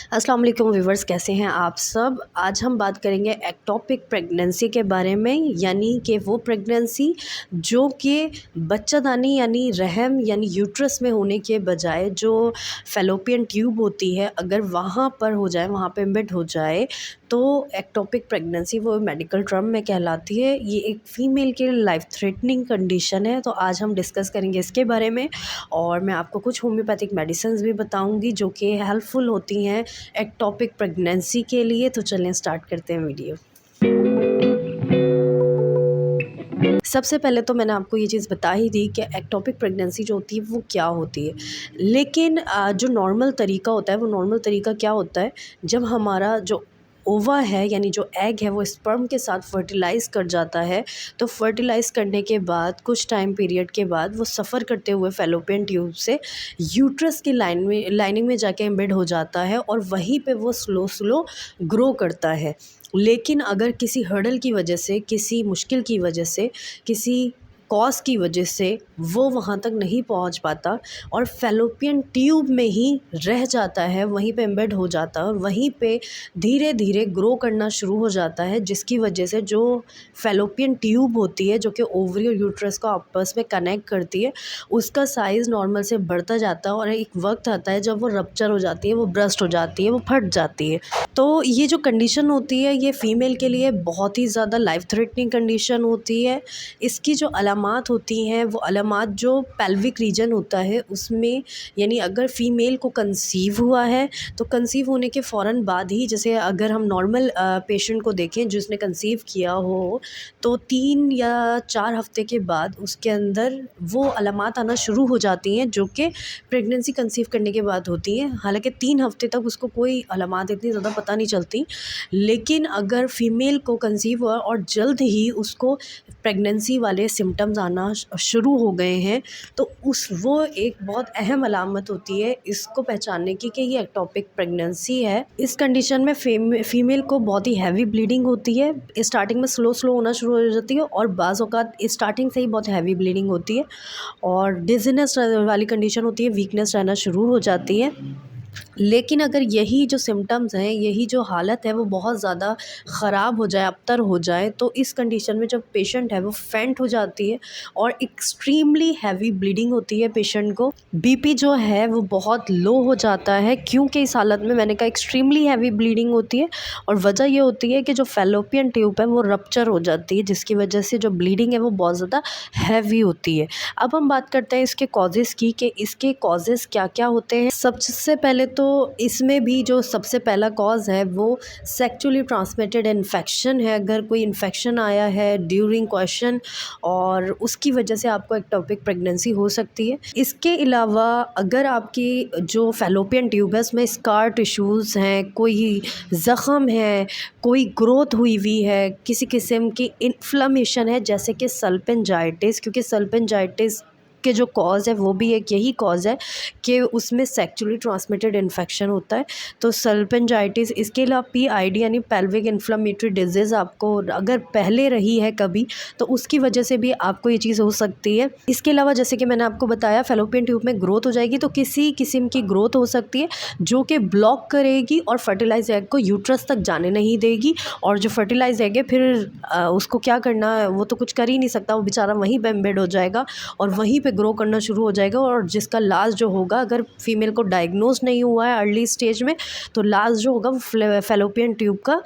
अस्सलाम वालेकुम व्यूवर्स, कैसे हैं आप सब। आज हम बात करेंगे एक्टोपिक प्रेगनेंसी के बारे में, यानी कि वो प्रेगनेंसी जो कि बच्चादानी यानी रहम यानी यूट्रस में होने के बजाय जो फेलोपियन ट्यूब होती है, अगर वहाँ पर हो जाए, वहाँ पे एम्बेड हो जाए तो एक्टोपिक प्रेगनेंसी वो मेडिकल टर्म में कहलाती है। ये एक फ़ीमेल के लाइफ थ्रेटनिंग कंडीशन है। तो आज हम डिस्कस करेंगे इसके बारे में और मैं आपको कुछ होम्योपैथिक मेडिसिन भी बताऊंगी जो कि हेल्पफुल होती हैं एक्टोपिक प्रेगनेंसी के लिए। तो चलें स्टार्ट करते हैं वीडियो। सबसे पहले तो मैंने आपको ये चीज़ बता ही दी कि एक्टोपिक प्रेगनेंसी जो होती है वो क्या होती है, लेकिन जो नॉर्मल तरीका होता है वो नॉर्मल तरीका क्या होता है, जब हमारा जो ओवा है यानी जो एग है वो स्पर्म के साथ फर्टिलाइज़ कर जाता है। तो फर्टिलाइज़ करने के बाद कुछ टाइम पीरियड के बाद वो सफ़र करते हुए फेलोपियन ट्यूब से यूट्रस की लाइनिंग में जाके एम्बेड हो जाता है और वहीं पे वो स्लो स्लो ग्रो करता है। लेकिन अगर किसी हर्डल की वजह से, किसी मुश्किल की वजह से, किसी कॉज़ की वजह से वो वहाँ तक नहीं पहुँच पाता और फेलोपियन ट्यूब में ही रह जाता है, वहीं पे एम्बेड हो जाता है और वहीं पे धीरे धीरे ग्रो करना शुरू हो जाता है, जिसकी वजह से जो फेलोपियन ट्यूब होती है जो कि ओवरी और यूट्रस को आपस में कनेक्ट करती है, उसका साइज़ नॉर्मल से बढ़ता जाता है और एक वक्त आता है जब वो रप्चर हो जाती है, वो ब्रस्ट हो जाती है, वो फट जाती है। तो ये जो कंडीशन होती है ये फ़ीमेल के लिए बहुत ही ज़्यादा लाइफ थ्रेटनिंग कंडीशन होती है। इसकी जो अलामात होती हैं वो अलामात जो पेल्विक रीजन होता है उसमें, यानी अगर फ़ीमेल को कंसीव हुआ है तो कंसीव होने के फ़ौरन बाद ही, जैसे अगर हम नॉर्मल पेशेंट को देखें जिसने कंसीव किया हो, तो 3 या 4 हफ़्ते के बाद उसके अंदर वो अलामात आना शुरू हो जाती हैं जो कि प्रेगनेंसी कंसीव करने के बाद होती हैं। हालांकि 3 हफ़्ते तक उसको कोई अलामात इतनी ज़्यादा पता नहीं चलती, लेकिन अगर फ़ीमेल को कंसीव हुआ और जल्द ही उसको प्रेगनेंसी वाले सिम्टम्स आना शुरू हो गए हैं, तो वो एक बहुत अहम अलामत होती है इसको पहचानने की कि ये एक्टोपिक प्रेगनेंसी है। इस कंडीशन में फ़ीमेल को बहुत ही हैवी ब्लीडिंग होती है। स्टार्टिंग में स्लो स्लो होना शुरू हो जाती है और बाज़ औक़ात स्टार्टिंग से ही बहुत हैवी ब्लीडिंग होती है और डिज़ीनेस वाली कंडीशन होती है, वीकनेस रहना शुरू हो जाती है। लेकिन अगर यही जो सिम्टम्स हैं, यही जो हालत है वो बहुत ज़्यादा ख़राब हो जाए, अबतर हो जाए, तो इस कंडीशन में जब पेशेंट है वो फेंट हो जाती है और एक्सट्रीमली हैवी ब्लीडिंग होती है। पेशेंट को बीपी जो है वो बहुत लो हो जाता है, क्योंकि इस हालत में मैंने कहा एक्सट्रीमली हैवी ब्लीडिंग होती है और वजह ये होती है कि जो फेलोपियन ट्यूब है वो रप्चर हो जाती है, जिसकी वजह से जो ब्लीडिंग है वो बहुत ज़्यादा हैवी होती है। अब हम बात करते हैं इसके कॉजेज़ की कि इसके कॉजेज़ क्या क्या होते हैं। सबसे पहले तो इसमें भी जो सबसे पहला कॉज़ है वो सेक्सुअली ट्रांसमिटेड इन्फेक्शन है। अगर कोई इन्फेक्शन आया है ड्यूरिंग क्वेश्चन और उसकी वजह से आपको एक्टोपिक प्रेगनेंसी हो सकती है। इसके अलावा अगर आपकी जो फेलोपियन ट्यूब है उसमें स्कार टिश्यूज़ हैं, कोई ज़ख़म है, कोई ग्रोथ हुई हुई है, किसी किस्म की इन्फ्लेमेशन है जैसे कि सल्पिंजाइटिस, क्योंकि सल्पिंजाइटिस के जो कॉज़ है वो भी एक यही कॉज़ है कि उसमें सेक्सुअली ट्रांसमिटेड इन्फेक्शन होता है। तो सल्पिंजाइटिस, इसके अलावा पीआईडी यानी पेल्विक इन्फ्लेमेटरी डिजीज़ आपको अगर पहले रही है कभी तो उसकी वजह से भी आपको ये चीज़ हो सकती है। इसके अलावा जैसे कि मैंने आपको बताया फेलोपियन ट्यूब में ग्रोथ हो जाएगी, तो किसी किस्म की ग्रोथ हो सकती है जो कि ब्लॉक करेगी और फर्टिलाइज एग को यूट्रस तक जाने नहीं देगी, और जो फर्टिलाइज एग है फिर उसको क्या करना है, वो तो कुछ कर ही नहीं सकता, वो बेचारा वहीं पे एम्बेड हो जाएगा और वहीं पे ग्रो करना शुरू हो जाएगा। और जिसका लास्ट जो होगा, अगर फीमेल को डायग्नोज नहीं हुआ है अर्ली स्टेज में, तो लास्ट जो होगा वो फेलोपियन ट्यूब का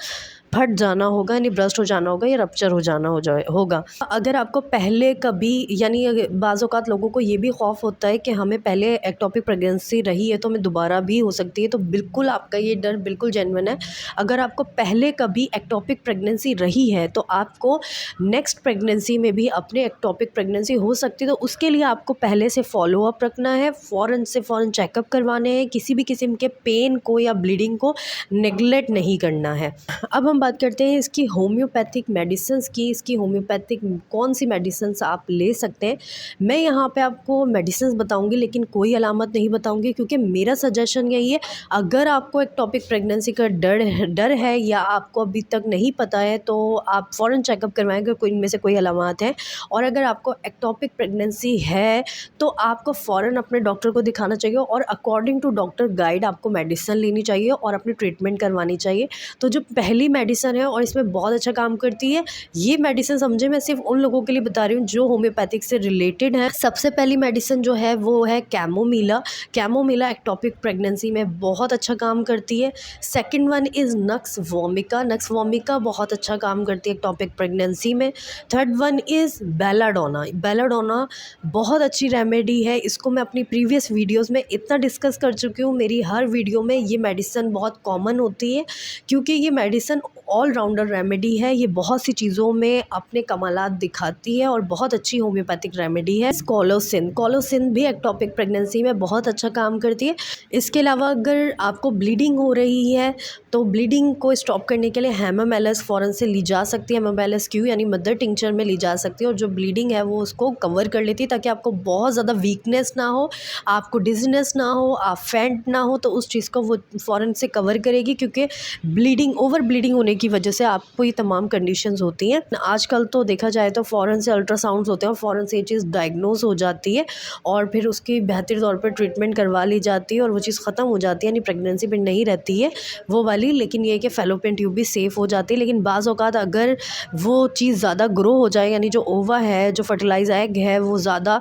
फट जाना होगा, यानी ब्रस्ट हो जाना होगा या रप्चर हो जाना होगा। अगर आपको पहले कभी, यानी बाज़ औक़ात लोगों को ये भी खौफ होता है कि हमें पहले एक्टोपिक प्रेगनेंसी रही है तो हमें दोबारा भी हो सकती है, तो बिल्कुल आपका ये डर बिल्कुल जेन्युइन है। अगर आपको पहले कभी एक्टोपिक प्रेगनेंसी रही है तो आपको नेक्स्ट प्रेगनेंसी में भी अपने एक्टोपिक प्रेगनेंसी हो सकती है, तो उसके लिए आपको पहले से फॉलोअप रखना है, फ़ौरन से फ़ौरन चेकअप करवाने हैं, किसी भी किस्म के पेन को या ब्लीडिंग को नेगलेक्ट नहीं करना है। अब हम बात करते हैं इसकी होम्योपैथिक मेडिसिन्स की। इसकी होम्योपैथिक कौन सी मेडिसिन्स आप ले सकते हैं। मैं यहाँ पे आपको मेडिसिन्स बताऊंगी लेकिन कोई अलामत नहीं बताऊंगी, क्योंकि मेरा सजेशन यही है, अगर आपको एक्टोपिक प्रेगनेंसी का डर है या आपको अभी तक नहीं पता है तो आप फ़ौरन चेकअप करवाएं अगर कोई इनमें से कोई अलामत है। और अगर आपको एक्टोपिक प्रेगनेंसी है तो आपको फ़ौरन अपने डॉक्टर को दिखाना चाहिए और अकॉर्डिंग टू डॉक्टर गाइड आपको मेडिसिन लेनी चाहिए और अपनी ट्रीटमेंट करवानी चाहिए। तो जो पहली मेडिसिन है और इसमें बहुत अच्छा काम करती है, ये मेडिसिन समझे मैं सिर्फ उन लोगों के लिए बता रही हूँ जो होम्योपैथिक से रिलेटेड है। सबसे पहली मेडिसिन जो है वो है कैमोमिला। कैमोमिला एक्टोपिक प्रेगनेंसी में बहुत अच्छा काम करती है। Second one is nux vomica. Nux vomica बहुत अच्छा काम करती है एक्टोपिक प्रेगनेंसी में। Third one is belladonna. Belladonna बहुत अच्छी रेमेडी है। इसको मैं अपनी प्रीवियस वीडियोस में इतना डिस्कस कर चुकी हूँ। मेरी हर वीडियो में ये मेडिसिन बहुत कॉमन होती है, क्योंकि ये मेडिसिन ऑल राउंडर रेमेडी है। ये बहुत सी चीज़ों में अपने कमालात दिखाती है और बहुत अच्छी होम्योपैथिक रेमेडी है। कोलोसिन। कोलोसिन भी एक्टोपिक प्रेगनेंसी में बहुत अच्छा काम करती है। इसके अलावा अगर आपको ब्लीडिंग हो रही है तो ब्लीडिंग को स्टॉप करने के लिए हेमामेलिस फ़ौरन से ली जा सकती है। हेमामेलिस क्यू यानी मदर टिंचर में ली जा सकती है और जो ब्लीडिंग है वो उसको कवर कर लेती है, ताकि आपको बहुत ज़्यादा वीकनेस ना हो, आपको डिजीनेस ना हो, आप फेंट ना हो, तो उस चीज़ को वो फ़ौरन से कवर करेगी। क्योंकि ब्लीडिंग, ओवर ब्लीडिंग होने की वजह से आपको ये तमाम कंडीशंस होती हैं। आजकल तो देखा जाए तो फ़ौरन से अल्ट्रासाउंड्स होते हैं और फ़ौरन से ये चीज़ डायग्नोज हो जाती है और फिर उसकी बेहतर तौर पर ट्रीटमेंट करवा ली जाती है और वो चीज़ ख़त्म हो जाती है, यानी प्रेगनेंसी में नहीं रहती है वो वाली। लेकिन ये है कि फैलोपियन ट्यूब भी सेफ़ हो जाती है। लेकिन बाज़ औक़ात अगर वो चीज़ ज़्यादा ग्रो हो जाए, यानी जो ओवा है, जो फर्टिलाइज एग है, वो ज़्यादा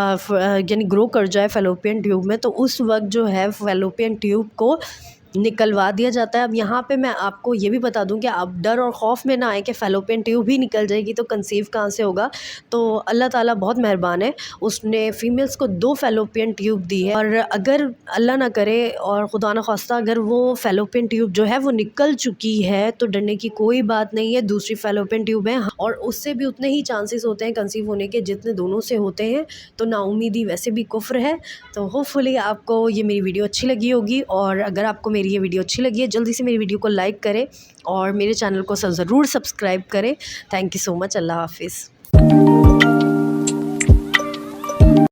यानी ग्रो कर जाए फैलोपियन ट्यूब में, तो उस वक्त जो है फैलोपियन ट्यूब को निकलवा दिया जाता है। अब यहाँ पे मैं आपको ये भी बता दूं कि आप डर और खौफ में ना आए कि फैलोपियन ट्यूब ही निकल जाएगी तो कंसीव कहाँ से होगा। तो अल्लाह ताला बहुत मेहरबान है, उसने फ़ीमेल्स को 2 फैलोपियन ट्यूब दी है। और अगर अल्लाह ना करे और खुदा न खास्ता अगर वो फैलोपियन ट्यूब जो है वो निकल चुकी है तो डरने की कोई बात नहीं है, दूसरी फैलोपियन ट्यूब है और उससे भी उतने ही चांसेस होते हैं कंसीव होने के जितने दोनों से होते हैं। तो नाउमीदी वैसे भी कुफ्र है। तो होपफुली आपको ये मेरी वीडियो अच्छी लगी होगी, और अगर आपको मेरी ये वीडियो अच्छी लगी है जल्दी से मेरी वीडियो को लाइक करें और मेरे चैनल को ज़रूर सब्सक्राइब करें। Thank you so much. अल्लाह हाफिज़।